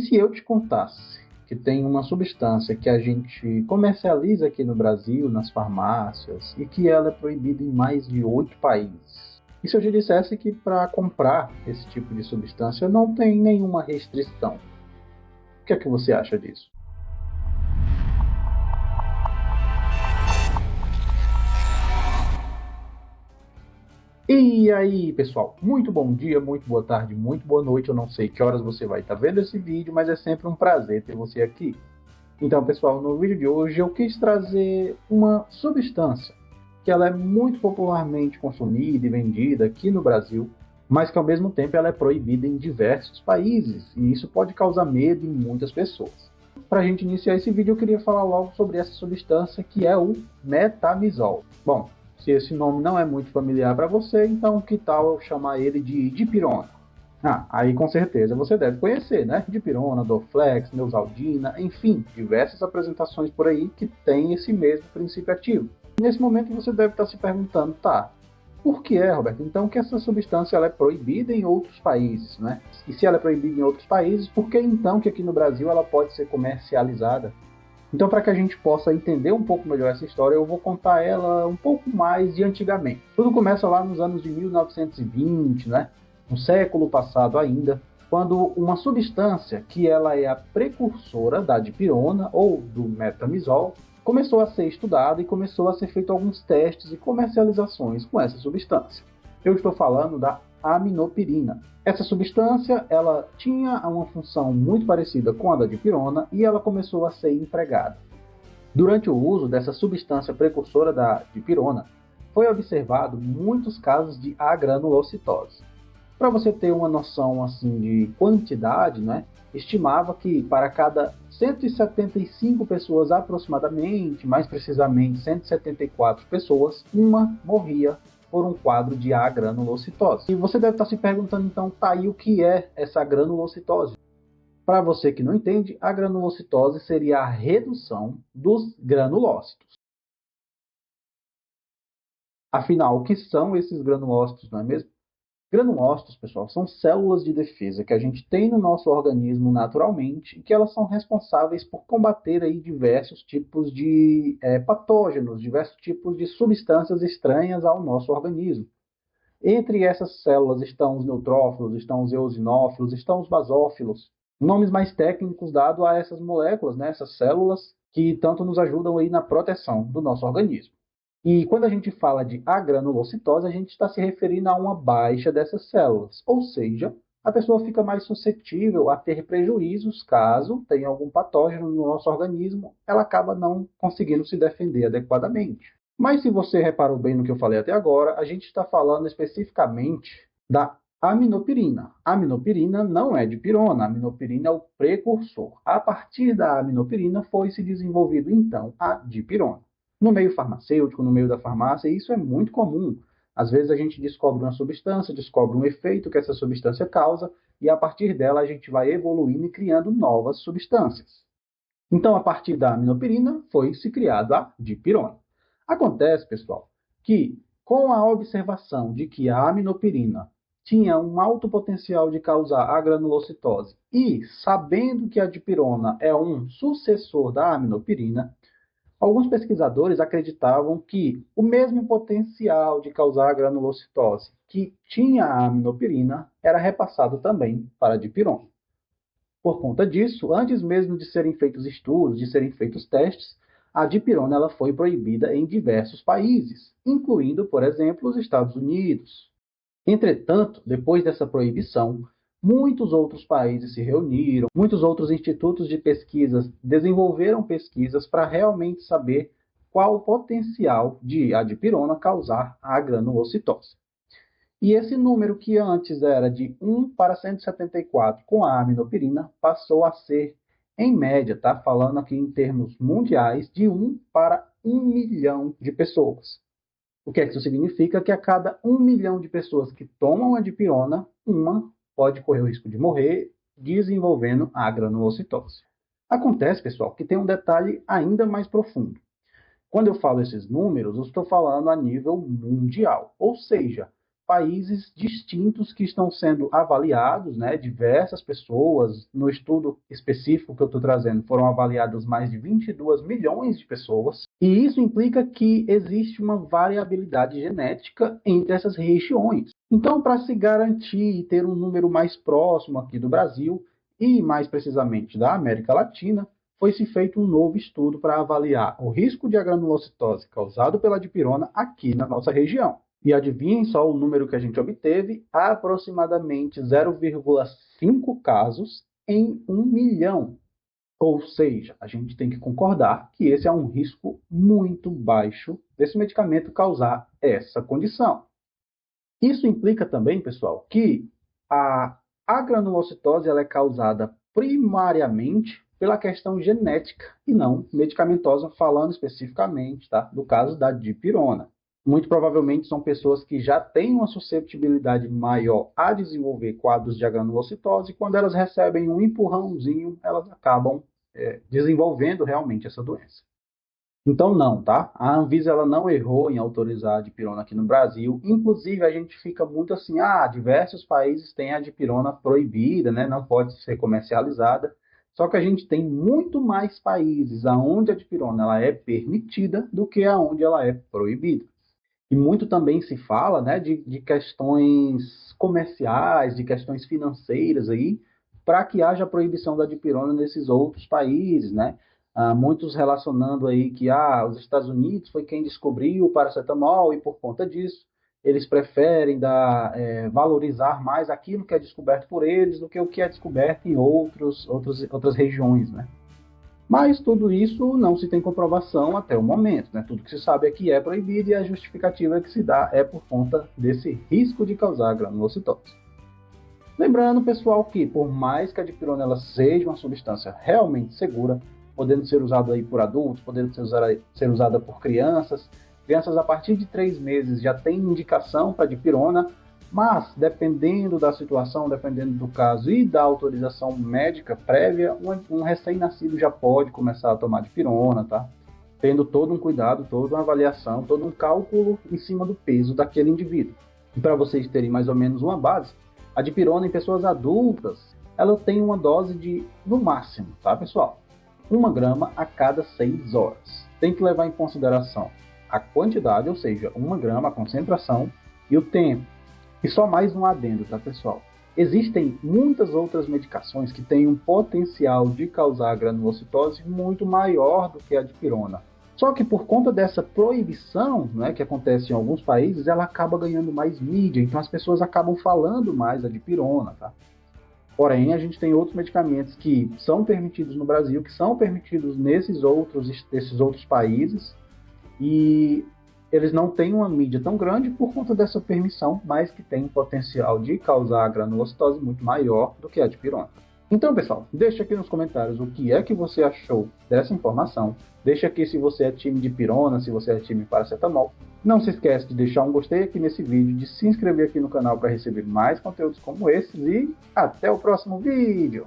se eu te contasse que tem uma substância que a gente comercializa aqui no Brasil, nas farmácias, e que ela é proibida em mais de 8 países? E se eu te dissesse que para comprar esse tipo de substância não tem nenhuma restrição? O que é que você acha disso? E aí, pessoal, muito bom dia, muito boa tarde, muito boa noite. Eu não sei que horas você vai estar vendo esse vídeo, mas é sempre um prazer ter você aqui. Então, pessoal, no vídeo de hoje eu quis trazer uma substância que ela é muito popularmente consumida e vendida aqui no Brasil, mas que ao mesmo tempo ela é proibida em diversos países, e isso pode causar medo em muitas pessoas. Para a gente iniciar esse vídeo, eu queria falar logo sobre essa substância que é o metamizol. Bom, se esse nome não é muito familiar para você, então que tal eu chamar ele de dipirona? Aí com certeza você deve conhecer, né? Dipirona, Dorflex, Neosaldina, enfim, diversas apresentações por aí que têm esse mesmo princípio ativo. E nesse momento você deve estar se perguntando, tá, por que é, Roberto? Então que essa substância ela é proibida em outros países, né? E se ela é proibida em outros países, por que então que aqui no Brasil ela pode ser comercializada? Então, para que a gente possa entender um pouco melhor essa história, eu vou contar ela um pouco mais de antigamente. Tudo começa lá nos anos de 1920, né? No século passado ainda, quando uma substância que ela é a precursora da dipirona ou do metamizol começou a ser estudada e começou a ser feito alguns testes e comercializações com essa substância. Eu estou falando da aminopirina. Essa substância ela tinha uma função muito parecida com a da dipirona e ela começou a ser empregada. Durante o uso dessa substância precursora da dipirona, foi observado muitos casos de agranulocitose. Para você ter uma noção assim de quantidade, né, estimava que para cada 175 pessoas aproximadamente, mais precisamente 174 pessoas, uma morria por um quadro de agranulocitose. E você deve estar se perguntando então, tá aí o que é essa granulocitose? Para você que não entende, a granulocitose seria a redução dos granulócitos. Afinal, o que são esses granulócitos, não é mesmo? Granulócitos, pessoal, são células de defesa que a gente tem no nosso organismo naturalmente e que elas são responsáveis por combater aí diversos tipos de patógenos, diversos tipos de substâncias estranhas ao nosso organismo. Entre essas células estão os neutrófilos, estão os eosinófilos, estão os basófilos, nomes mais técnicos dados a essas moléculas, né, essas células que tanto nos ajudam aí na proteção do nosso organismo. E quando a gente fala de agranulocitose, a gente está se referindo a uma baixa dessas células, ou seja, a pessoa fica mais suscetível a ter prejuízos caso tenha algum patógeno no nosso organismo, ela acaba não conseguindo se defender adequadamente. Mas se você reparou bem no que eu falei até agora, a gente está falando especificamente da aminopirina. A aminopirina não é dipirona, a aminopirina é o precursor. A partir da aminopirina foi se desenvolvido então a dipirona. No meio farmacêutico, no meio da farmácia, isso é muito comum. Às vezes a gente descobre uma substância, descobre um efeito que essa substância causa, e a partir dela a gente vai evoluindo e criando novas substâncias. Então, a partir da aminopirina, foi se criado a dipirona. Acontece, pessoal, que com a observação de que a aminopirina tinha um alto potencial de causar agranulocitose e sabendo que a dipirona é um sucessor da aminopirina, alguns pesquisadores acreditavam que o mesmo potencial de causar granulocitose que tinha a aminopirina era repassado também para a dipirona. Por conta disso, antes mesmo de serem feitos estudos, de serem feitos testes, a dipirona ela foi proibida em diversos países, incluindo, por exemplo, os Estados Unidos. Entretanto, depois dessa proibição, muitos outros países se reuniram, muitos outros institutos de pesquisas desenvolveram pesquisas para realmente saber qual o potencial de a dipirona causar a granulocitose. E esse número que antes era de 1 para 174 com a aminopirina passou a ser, em média, tá? Falando aqui em termos mundiais, de 1 para 1 milhão de pessoas. O que é que isso significa? Que a cada 1 milhão de pessoas que tomam a dipirona, uma pode correr o risco de morrer desenvolvendo a granulocitose. Acontece, pessoal, que tem um detalhe ainda mais profundo. Quando eu falo esses números, eu estou falando a nível mundial. Ou seja, países distintos que estão sendo avaliados, né? Diversas pessoas, no estudo específico que eu estou trazendo, foram avaliadas mais de 22 milhões de pessoas, e isso implica que existe uma variabilidade genética entre essas regiões. Então, para se garantir e ter um número mais próximo aqui do Brasil, e mais precisamente da América Latina, foi-se feito um novo estudo para avaliar o risco de agranulocitose causado pela dipirona aqui na nossa região. E adivinhem só o número que a gente obteve, aproximadamente 0,5 casos em 1 milhão. Ou seja, a gente tem que concordar que esse é um risco muito baixo desse medicamento causar essa condição. Isso implica também, pessoal, que a granulocitose ela é causada primariamente pela questão genética e não medicamentosa, falando especificamente, tá, do caso da dipirona. Muito provavelmente são pessoas que já têm uma susceptibilidade maior a desenvolver quadros de agranulocitose, e quando elas recebem um empurrãozinho, elas acabam desenvolvendo realmente essa doença. Então não, tá? A Anvisa ela não errou em autorizar a dipirona aqui no Brasil. Inclusive a gente fica muito assim, diversos países têm a dipirona proibida, né? Não pode ser comercializada. Só que a gente tem muito mais países onde a dipirona ela é permitida do que onde ela é proibida. E muito também se fala, né, de questões comerciais, de questões financeiras aí, para que haja proibição da dipirona nesses outros países, né? Muitos relacionando aí que os Estados Unidos foi quem descobriu o paracetamol e por conta disso eles preferem valorizar mais aquilo que é descoberto por eles do que o que é descoberto em outras regiões, né? Mas tudo isso não se tem comprovação até o momento, né? Tudo que se sabe é que é proibido e a justificativa que se dá é por conta desse risco de causar granulocitose. Lembrando, pessoal, que por mais que a dipirona ela seja uma substância realmente segura, podendo ser usada aí por adultos, podendo ser usada por crianças a partir de 3 meses já tem indicação para dipirona, mas dependendo da situação, dependendo do caso e da autorização médica prévia, um recém-nascido já pode começar a tomar dipirona, tá? Tendo todo um cuidado, toda uma avaliação, todo um cálculo em cima do peso daquele indivíduo. E para vocês terem mais ou menos uma base, a dipirona em pessoas adultas, ela tem uma dose de, no máximo, tá, pessoal? 1 grama a cada 6 horas. Tem que levar em consideração a quantidade, ou seja, 1 grama, a concentração e o tempo. E só mais um adendo, tá, pessoal? Existem muitas outras medicações que têm um potencial de causar granulocitose muito maior do que a dipirona. Só que por conta dessa proibição, né, que acontece em alguns países, ela acaba ganhando mais mídia, então as pessoas acabam falando mais da dipirona, tá? Porém, a gente tem outros medicamentos que são permitidos no Brasil, que são permitidos nesses outros países, e eles não têm uma mídia tão grande por conta dessa permissão, mas que tem um potencial de causar granulocitose muito maior do que a dipirona. Então, pessoal, deixa aqui nos comentários o que é que você achou dessa informação. Deixa aqui se você é time dipirona, se você é time paracetamol. Não se esquece de deixar um gostei aqui nesse vídeo, de se inscrever aqui no canal para receber mais conteúdos como esses e até o próximo vídeo!